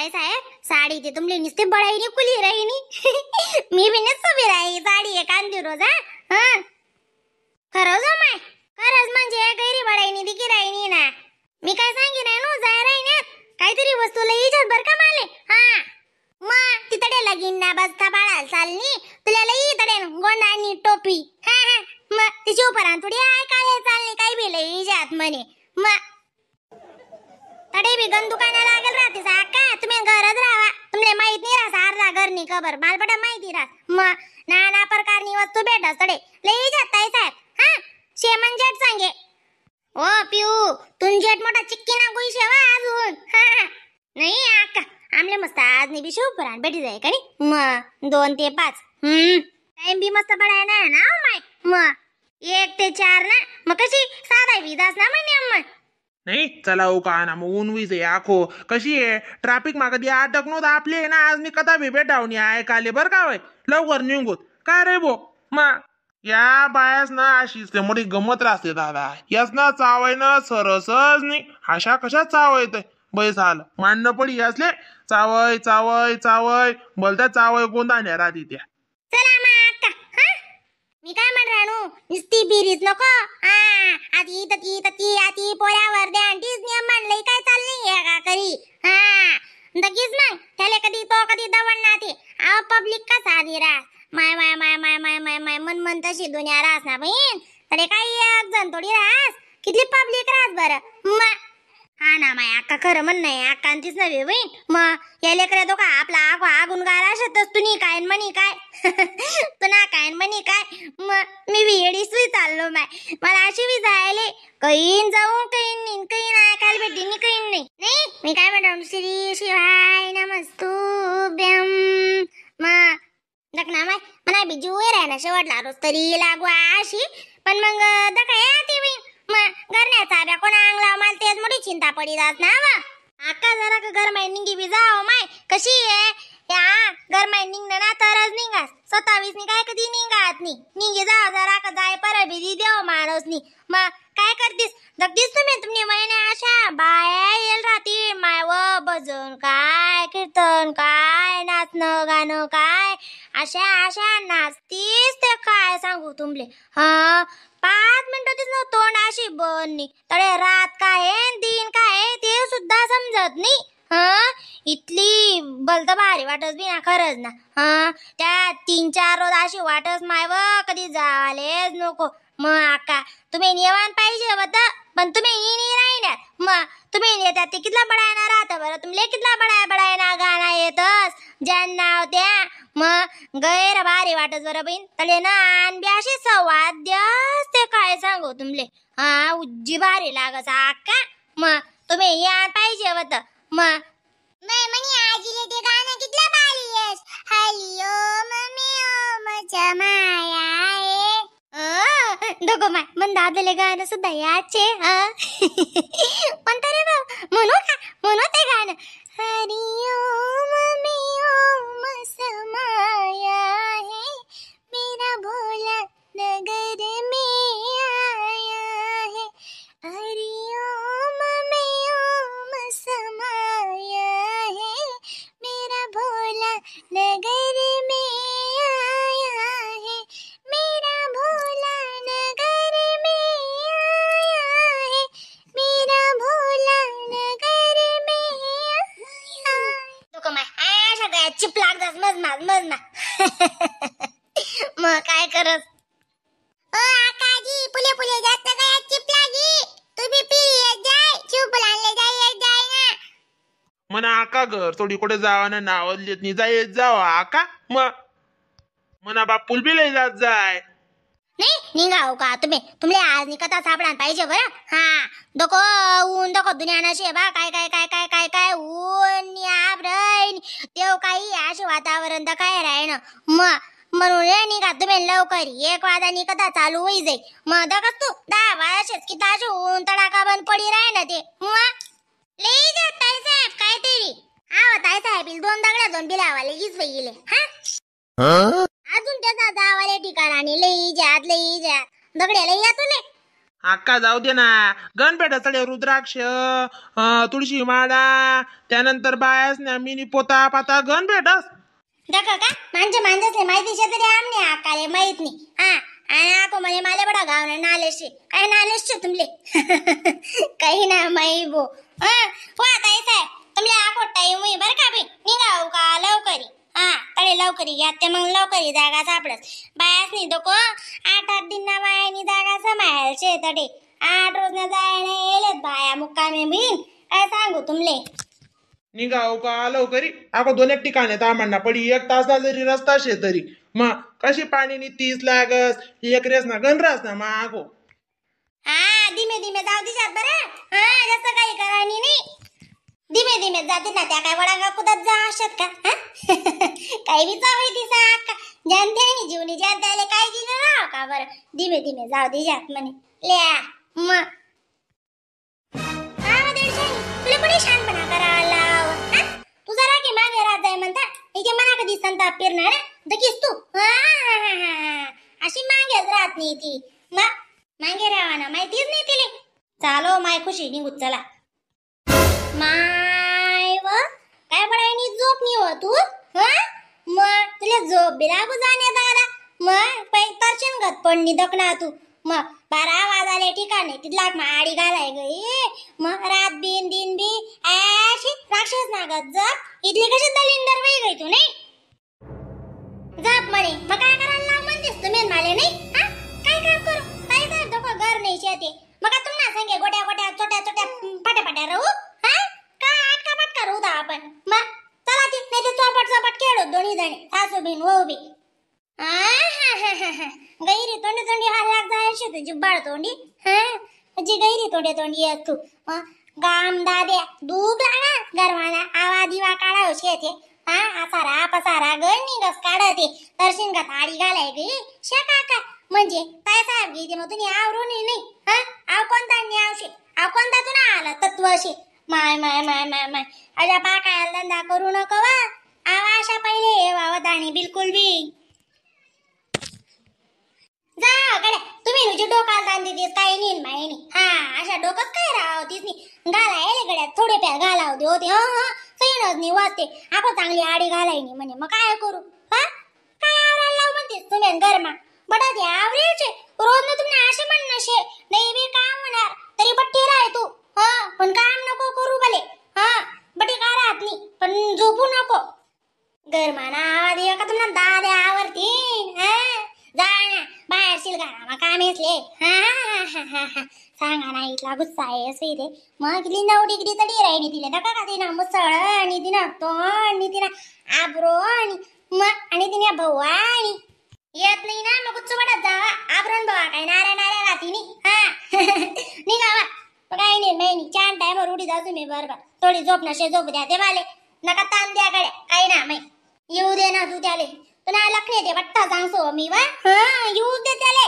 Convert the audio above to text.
ताई साहेब साडी ते तुमले नुसते बळाईनी कुली राहिनी मी बी नसतो बी राही साडी एक आणली रोज हा खरंच हो माय खरंच म्हणजे गैरी बळाईनी दिकी राहिनी ना मी काय सांगी नाही नो जाय राहिन्यात काहीतरी वस्तू लई इज्जत बर का माले हा मग तितडे लगीन ना बसता बाळा चालनी तुला लई तडे गोंडानी टोपी हा हा मग तिची उपरांत थोडी ऐकायला चालली काही बी लई इज्जत म्हणे मग तडे बी गन दुकाना लागेल राहते साका तुम्ही घरच राहा तुमले माहित नाही राहा अर्धा घरनी खबर मालपटा माहिती राहा मग नाना प्रकारनी वस्तू भेटस तडे लई इज्जत ताई साहेब हा शेमन जेट सांगे ओ पिऊ तुम जेट मोठा चिक्की ना गुई शेवा अजून हा नाही आका आमले मस्त आज नाही बी शिवपुराण भेटी जाय का नी मग 2 ते 5 टाइम बी मस्त पडाय ना ना माय मग 1 ते 4 ना मग कशी साधा विदास ना म्हणे अम्मा नाही चला हो का ना मग ऊन वीज आहे आखो कशी आहे ट्रॅफिक माग ती अटकनो तर आपली आहे ना आज मी कथा बी भेटावणी ऐकाले बरं का वय लवकर निघूत काय रे भो मग या बायास ना अशीच ते मोठी गमत राहते दादा याच ना चावाय ना सरसच नाही अशा कशा चावायत बैस आलं मांडणं पडी असले चावय चावय चावय बोलता चावय गोंदाण्या राहते त्या चला मग अक्का हा मी काय म्हण राणू नुसती बिरीच नको हा आधी तती तती आधी पोळ्यावर द्या आणटीच नियम मानलंय काय चाललंय का करी हा दगीच मग त्याला कधी तो कधी दवडणार ते पब्लिक का साधी रास माय माय माय माय माय माय माय मन तशी दुनिया रास ना बहीण तडे काही एक जण थोडी रास किती पब्लिक रास बरं हा ना माय अक्का खरं म्हण नाही अक्कांतीच नव्हे बहीण मग या लेकरे तो का आपला आगून गारा शकतस तुम्ही काय म्हणी काय पुन्हा काय म्हणी काय मग मी वेडीच चाललो माय मला अशी बी जायले कहीन जाऊ कहीन ऐकायला भेटी नी कहीन नाही मी काय म्हणतो श्री शिवाय नमस्तुभ्यं मग दखना माय मना बी जीव राहना शेवटला रोज तरी लागू अशी पण मग दखा येते बहीण मग घरण्याचा चाब्या कोणा अंगला मला तेच मोठी चिंता पडी जात ना वा आका जरा का घर माय निघी बी जाओ माय कशी आहे या घर माय निघणं ना तरच निघास 27 नि काय कधी निघात निघे जाओ जरा का जाय पर बिधी देव माणूस नी मग काय करतीस जगदीस तुम्ही महिने अशा बाया येल राहती माय व भजन काय कीर्तन काय नाचणं गाणं काय अशा नाचतीस ते काय सांगू तुमले हा 5 मिनिटं ना तोंड अशी बननी तडे रात काय दिन काय ते सुद्धा समजत नाही हा इतली बलत भारी वाटस बी ना खरंच ना हा त्या 3-4 रोज अशी वाटस माय व कधी झालेच नको मग आका तुम्ही निवान पाहिजे होता पण तुम्ही येणी राहिल्यात मग तुम्ही येतात ते कितला बडायना राहता बरं तुमले कितला बडायना गाणं येतस ज्यांना त्या मग गैर भारी वाटत बरं बहीण तले ना आणबी अशी सवाद्य ते काय सांगू तुमले हा उज्जी भारी लागस आका मग तुम्ही या पाहिजे होत मग मैं मनी आजीले ते गाणं कितला भारी आहेस हरिओम मी ओम माया आहे दोघो माय मन दादले गाणं सुद्धा याचे पण तरी म्हणू ते गाणं हरिओम मी ओम समाया है मेरा भोला नगर में आया है हरिओम मी ओम समाया है मेरा भोला नगर में आया है मेरा भोला नगर में आया है मेरा भोला नगर में आया तो कमाय आशा काय चिप लागतात मज मग काय करत आकाजी पुले जास्त काय चिप लागी तुम्ही पिली जाय चिप आणले जाय ना म्हणा आका घर थोडी कुठे जावा ना नाव देत जाय जावा आका मग म्हणा बापूल बी लय जात जाय नाही निघाओ का तुमले आज निकता सापडा पाहिजे बरं हा दको ऊन दको दुनिया नशे बा काय ऊन याब्रैन देव काही असे वातावरण तर काय राहीन मग म्हणून निघा तुम्ही लवकर 1 वाजा निकता चालू होई जाई मग दकस तू 10 वाजाशेच की ताशे ऊन तडाका बंद पडी राही ना ते मग लई जात ताई साहेब काहीतरी हा ताई साहेब 2 दगड्या 2 बिलावा लगेच गेले हा अजून त्याचा जावाले ठिकाणी लई जात दगड्याला या तुले अक्का जाऊ दे ना. गणपेठा सगळे रुद्राक्ष, तुळशी माळा, त्यानंतर बायास ना मिनी पोता पाता गणपेठस. देखा का माणसले माहिती शे तरी आमने आकाले माहित नाही. हा आणि आको म्हणे मला बडा गाव नालेशे काय नालेशे तुमले काही ना माई बो. हो आता ऐसा तुमले आको टाइम होई बर का बे निघाऊ का लवकरी. हा तळे लवकरी घ्या ते मग लवकरी जागा सापडस. बायास नाही दोको 8-8 दिन ना बायानी जागा समायल शे तडे 8 रोज ना जायने येलेत बाया मुक्कामे बिन काय सांगू तुमले. निघाव का लवकरी अगो 2 एक ठिकाणी तांबडना पडी 1 तासला जरी रस्ता शे तरी मग कशी पाणी 30 लागस 1 रेस ना गण रास ना मग अगो. हा धीमे धीमे जाऊ दिशात बरं. हा जास्त काही करानी नाही. धीमे धीमे जाते ना त्या काय वडांगा कुदत जा असत का. काही बी चावई दिसा का जनते आणि जीवनी जनतेले काय केलं राव का बरं. धीमे धीमे जाऊ दिशात म्हणे ल्या मग तुला कोणी शानपणा करायला तू जरा की मागे राहत जाय म्हणता इथे मना कधी संताप फिरणार दकीस तू. अशी मागेच राहत नाही ती मागे राहाना माहितीच नाही तिले. चालो माय खुशी निघूत चला. माय व काय पडायनी झोप नाही हो तू. मग तुला झोप बी लागू जाणे दादा मग पै तरचन गत पडणी दकना तू. मग 12 वाजाले ठिकाणी तिथला माडी घालाय गई मग रात बिन दिन बी अशी राक्षस नागत जप इथली कशी दलिंदर वई गई तू नाही. जप म्हणे मग काय करायला लाव म्हणतेस तुम्ही माले नाही. काय काम करू काय काय डोकं घर नाही शेते मग तुम्हाला सांगे गोट्या गोट्या छोट्या छोट्या पाट्या पाट्या राहू. काय आटका पटका राहू दा आपण मग चला ती नाही तर चौपट चौपट खेळू दोन्ही जणी सासू बिन वहू बी. गैरी तोंडी तोंडी हार लाग जायची तुझी बाळ तोंडी. जी गैरी तोंडे तोंडी आहे तू. गाम दाद्या दूध लागा गरवाना आवा दिवा काढा शेते. आसारा पसारा गणी गस काढते दर्शन का थाळी घालाय गे शेका काय म्हणजे काय साहेब घेते मग तुम्ही आवरून नाही. आव कोणता न्यावशे आव कोणता तुला आला तत्वशे. माय माय माय माय माय अजा पाकायला धंदा करू नको वा. आवा अशा पहिले वावदाणी बिलकुल बी जा गड्या तुम्ही नुजे डोकाला दान देतेस काही नाही माहिनी. अशा डोकंच काय राव तिसनी घाला येले गड्या थोडे प्यार घालाव दे होते. सैनच नाही वाचते आपण चांगली आडी घालायनी म्हणे मग काय करू. काय आवरायला लाव म्हणतेस तुम्ही गरमा बडा ते आवरेचे रोज ना तुम्ही असे म्हणणं शे नाही बी काम होणार तरी बट्टी राह तू. पण काम नको करू भले. बटी काय राहत नाही पण झोपू नको. गरमाना आवाज ये का तुम्हाला दाद्या आवरतीन. जाण्या बाहेर शिलगारा मग काम येतले. सांगा ना इथला गुस्सा आहे असं इथे मग तिली 9 डिग्री तरी राहिली तिला नका का तिनं मुसळ आणि तिनं तोंड आणि तिनं आब्रो आणि मग आणि तिने भाऊ आणि येत नाही ना मग गुच्छ वाटत जावा आबरण भावा काय नाऱ्या नाऱ्या राहती नाही. निघावा काय नाही नाही 4 टाइमवर उडी जा तुम्ही बरोबर थोडी झोप नशे झोप द्या ते वाले नका ताण द्या गड्या काही ना मै येऊ दे ना तू त्याले तुला लखने ते बट्टा सांगसो मी वा. येऊ दे त्याले